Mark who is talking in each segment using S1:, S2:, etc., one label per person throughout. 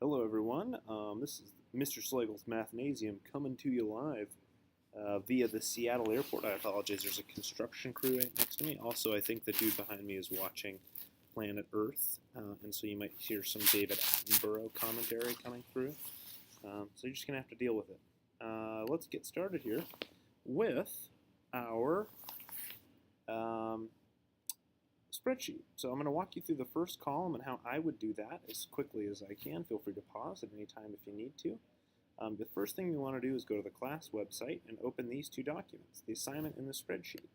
S1: Hello everyone, this is Mr. Slagle's Mathnasium coming to you live via the Seattle airport. I apologize, there's a construction crew right next to me. Also, I think the dude behind me is watching Planet Earth, and so you might hear some David Attenborough commentary coming through. So you're just going to have to deal with it. Let's get started here with our spreadsheet. So I'm going to walk you through the first column and how I would do that as quickly as I can. Feel free to pause at any time if you need to. The first thing you want to do is go to the class website and open these two documents, the assignment and the spreadsheet.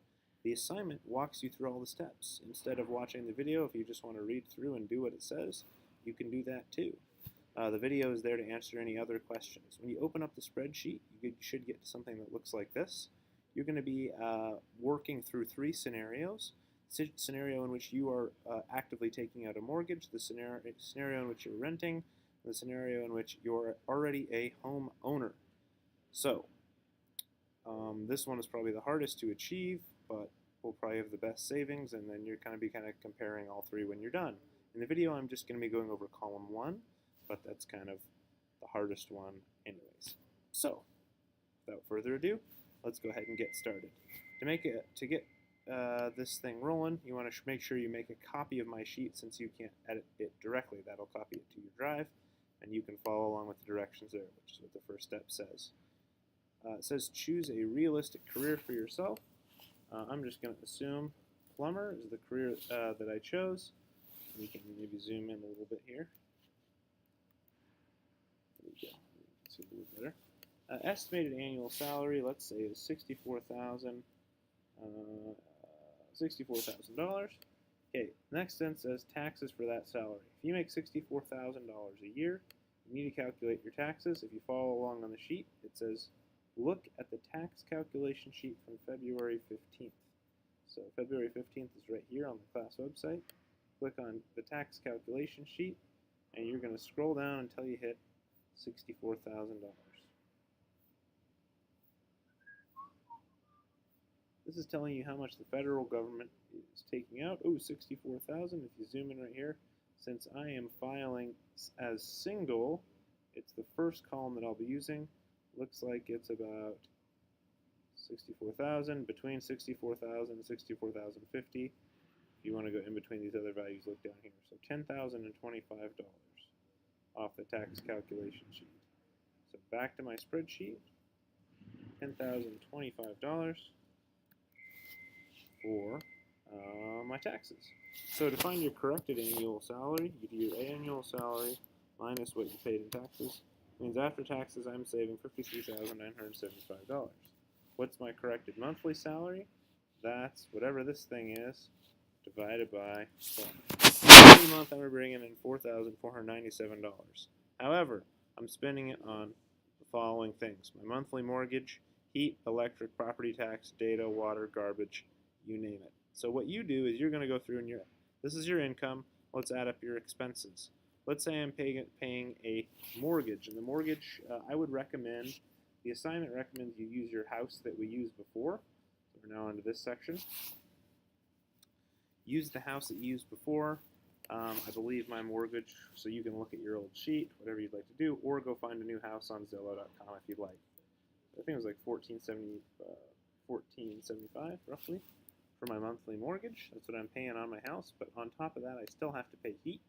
S1: The assignment walks you through all the steps. Instead of watching the video, if you just want to read through and do what it says, you can do that too. The video is there to answer any other questions. When you open up the spreadsheet, you should get to something that looks like this. You're going to be working through three scenarios. Scenario in which you are actively taking out a mortgage, the scenario in which you're renting, the scenario in which you're already a home owner. So this one is probably the hardest to achieve, but will probably have the best savings, and then you're kind of comparing all three when you're done. In the video, I'm just going to be going over column 1, but that's kind of the hardest one anyways. So without further ado, let's go ahead and get started. To get this thing rolling, you want to make sure you make a copy of my sheet. Since you can't edit it directly, that'll copy it to your drive, and you can follow along with the directions there, which is what the first step says. It says choose a realistic career for yourself. I'm just going to assume plumber is the career that I chose. We can maybe zoom in a little bit here. There we go. You can see a little better. Estimated annual salary, let's say, is $64,000. Okay, next sentence says taxes for that salary. If you make $64,000 a year, you need to calculate your taxes. If you follow along on the sheet, it says look at the tax calculation sheet from February 15th. So February 15th is right here on the class website. Click on the tax calculation sheet, and you're going to scroll down until you hit $64,000. This is telling you how much the federal government is taking out. Oh, $64,000. If you zoom in right here, since I am filing as single, it's the first column that I'll be using. Looks like it's about 64,000, between 64,000 and 64,050. If you want to go in between these other values, look down here. So $10,025 off the tax calculation sheet. So back to my spreadsheet, $10,025 for my taxes. So to find your corrected annual salary, you do your annual salary minus what you paid in taxes. It means after taxes, I'm saving $53,975. What's my corrected monthly salary? That's whatever this thing is divided by 12. Every month I'm bringing in $4,497. However, I'm spending it on the following things: my monthly mortgage, heat, electric, property tax, data, water, garbage, you name it. So what you do is you're going to go through and this is your income. Let's add up your expenses. Let's say I'm paying a mortgage, and the mortgage I would recommend, the assignment recommends you use your house that we used before. So we're now into this section. Use the house that you used before. I believe my mortgage, so you can look at your old sheet, whatever you'd like to do, or go find a new house on Zillow.com if you'd like. I think it was like $1,475 roughly for my monthly mortgage. That's what I'm paying on my house, but on top of that, I still have to pay heat.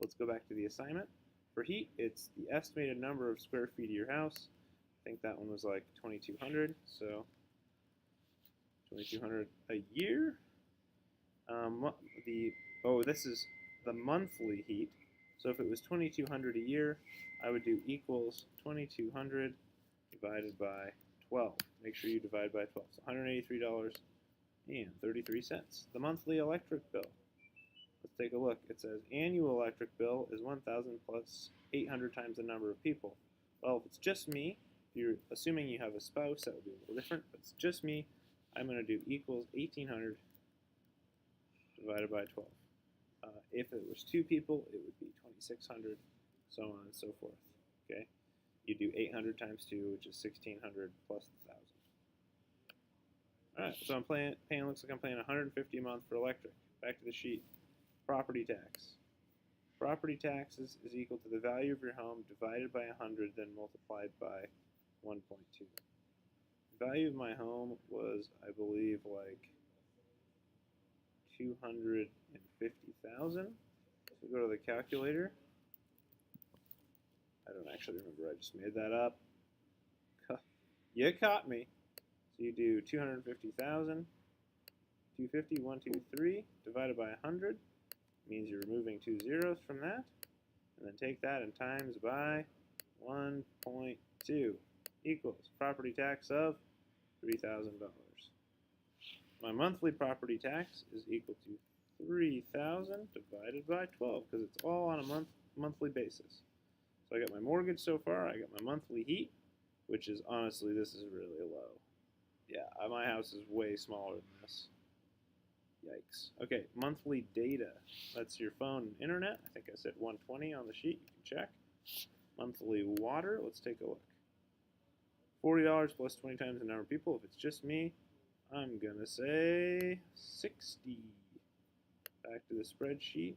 S1: Let's go back to the assignment. For heat, it's the estimated number of square feet of your house. I think that one was like 2,200, so 2,200 a year. This is the monthly heat. So if it was 2,200 a year, I would do equals 2,200 divided by 12. Make sure you divide by 12. So $183.33. The monthly electric bill. Let's take a look. It says annual electric bill is 1,000 plus 800 times the number of people. Well, if it's just me, if you're assuming you have a spouse, that would be a little different, but it's just me, I'm going to do equals 1,800 divided by 12. If it was 2 people, it would be 2,600, so on and so forth. Okay, you do 800 times 2, which is 1,600 plus 1,000. All right, so I'm looks like I'm paying $150 a month for electric. Back to the sheet. Property tax. Property taxes is equal to the value of your home divided by 100, then multiplied by 1.2. The value of my home was, I believe, like 250,000. So go to the calculator. I don't actually remember. I just made that up. You caught me. So you do 250,000, 250, 123, divided by 100. Means you're removing 2 zeros from that. And then take that and times by 1.2 equals property tax of $3,000. My monthly property tax is equal to 3,000 divided by 12 because it's all on a monthly basis. So I got my mortgage so far, I got my monthly heat, which is honestly, this is really low. Yeah, my house is way smaller than this. Yikes. Okay, monthly data. That's your phone and internet. I think I said 120 on the sheet. You can check. Monthly water. Let's take a look. $40 plus 20 times the number of people. If it's just me, I'm going to say 60. Back to the spreadsheet.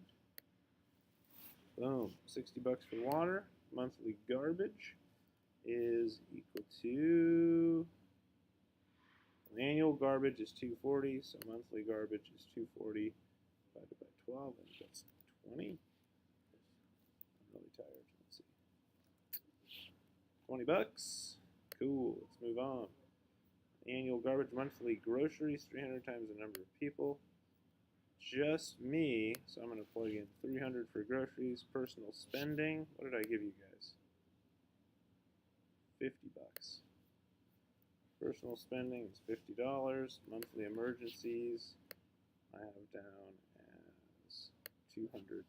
S1: Boom. 60 bucks for water. Monthly garbage is equal to... Annual garbage is $240, so monthly garbage is $240 divided by 12, and that's 20. I'm really tired. Let's see. 20 bucks. Cool. Let's move on. Annual garbage, monthly groceries, 300 times the number of people. Just me, so I'm going to plug in 300 for groceries. Personal spending. What did I give you guys? 50 bucks. Personal spending is $50. Monthly emergencies I have down as 200.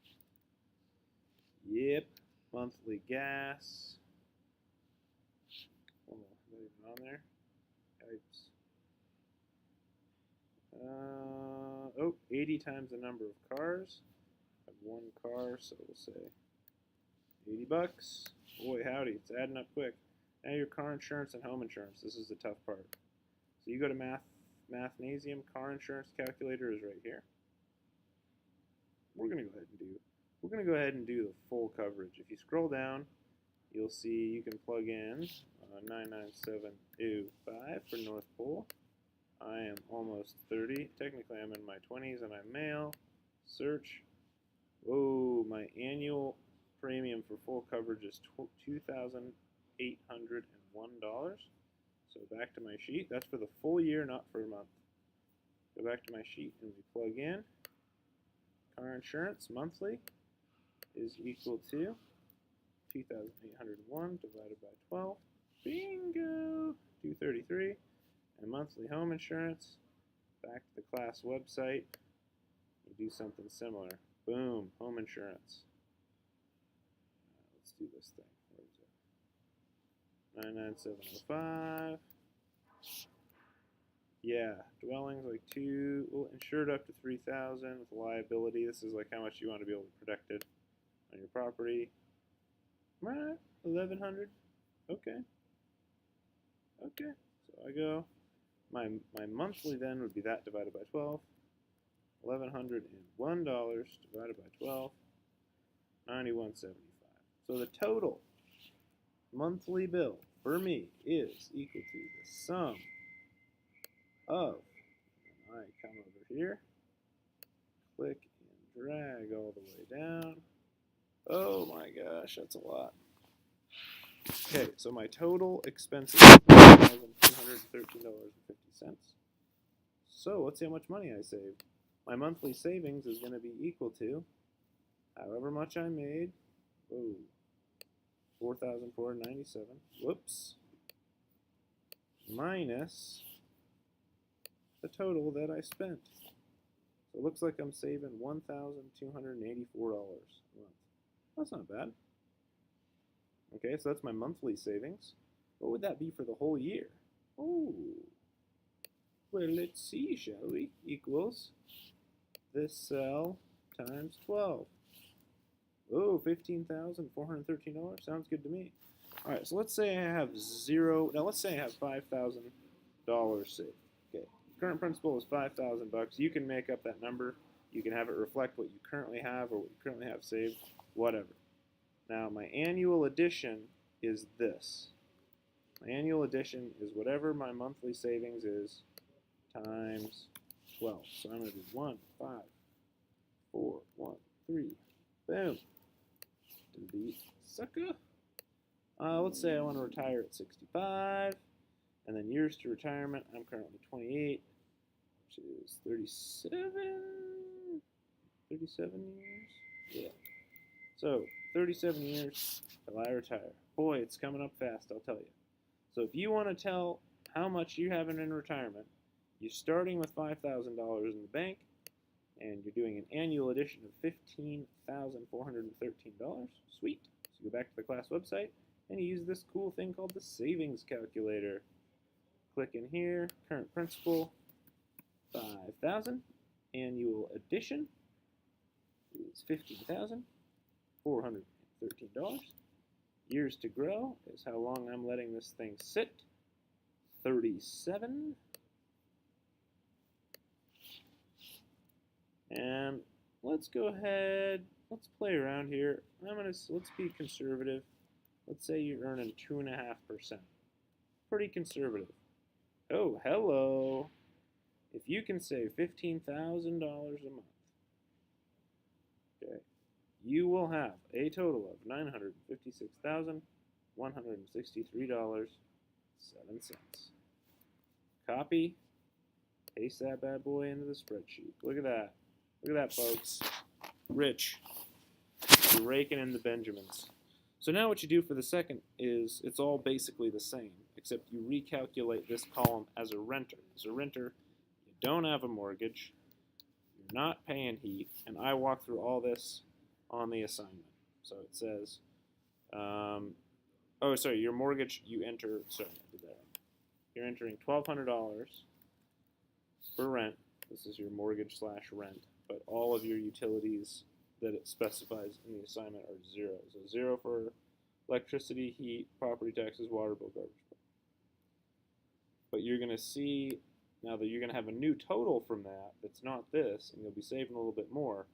S1: Yep. Monthly gas. Oh, is that even on there? Yipes. 80 times the number of cars. I have one car, so we'll say 80 bucks. Boy, howdy, it's adding up quick. Now your car insurance and home insurance. This is the tough part. So you go to Mathnasium. Car insurance calculator is right here. We're gonna go ahead and do the full coverage. If you scroll down, you'll see you can plug in 99705 for North Pole. I am almost 30. Technically, I'm in my 20s and I'm male. Search. Whoa, my annual premium for full coverage is $2,801. So back to my sheet. That's for the full year, not for a month. Go back to my sheet and we plug in. Car insurance monthly is equal to 2,801 divided by 12. Bingo! 233. And monthly home insurance. Back to the class website. You do something similar. Boom, home insurance. Let's do this thing. Where is it? 99705. Yeah, dwellings like 2, insured up to 3,000 with liability. This is like how much you want to be able to protect it on your property. Right, 1,100. Okay. Okay. So I go. My monthly then would be that divided by 12. $1,101 divided by 12. $91.75. So the total monthly bill for me is equal to the sum of, I come over here, click and drag all the way down. Oh my gosh, that's a lot. Okay, so my total expenses are $1,213.50. So let's see how much money I saved. My monthly savings is going to be equal to however much I made. Oh, $4,497. Whoops. Minus the total that I spent. So it looks like I'm saving $1,284 a month. That's not bad. Okay, so that's my monthly savings. What would that be for the whole year? Oh, well, let's see, shall we? Equals this cell times 12. Oh, $15,413. Sounds good to me. All right, so let's say I have zero. Now let's say I have $5,000 saved. Okay, current principal is $5,000. You can make up that number. You can have it reflect what you currently have or what you currently have saved. whatever. Now, my annual addition is this. My annual addition is whatever my monthly savings is times 12. So I'm going to do 1, 5, 4, 1, 3. Boom. Delete, sucker. Let's say I want to retire at 65. And then years to retirement, I'm currently 28, which is 37 years? Yeah. So, 37 years till I retire. Boy, it's coming up fast, I'll tell you. So if you want to tell how much you have in retirement, you're starting with $5,000 in the bank, and you're doing an annual addition of $15,413. Sweet. So you go back to the class website, and you use this cool thing called the savings calculator. Click in here, current principal, 5,000. Annual addition is $15,413. Years to grow is how long I'm letting this thing sit. 37. And let's go ahead, let's play around here. Let's be conservative. Let's say you're earning 2.5%. Pretty conservative. Oh, hello. If you can save $15,000 a month, okay, you will have a total of $956,163.07. Copy, paste that bad boy into the spreadsheet. Look at that. Look at that, folks. Rich. You're raking in the Benjamins. So now what you do for the second is it's all basically the same, except you recalculate this column as a renter. As a renter, you don't have a mortgage, you're not paying heat, and I walk through all this on the assignment. So it says, your mortgage, you enter, sorry, I did that wrong. You're entering $1,200 for rent. This is your mortgage / rent, but all of your utilities that it specifies in the assignment are 0. So 0 for electricity, heat, property taxes, water bill, garbage bill. But you're going to see now that you're going to have a new total from that that's not this, and you'll be saving a little bit more.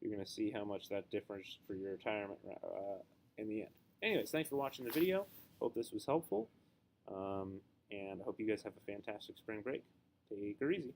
S1: You're going to see how much that differs for your retirement in the end. Anyways, thanks for watching the video. Hope this was helpful, and I hope you guys have a fantastic spring break. Take her easy.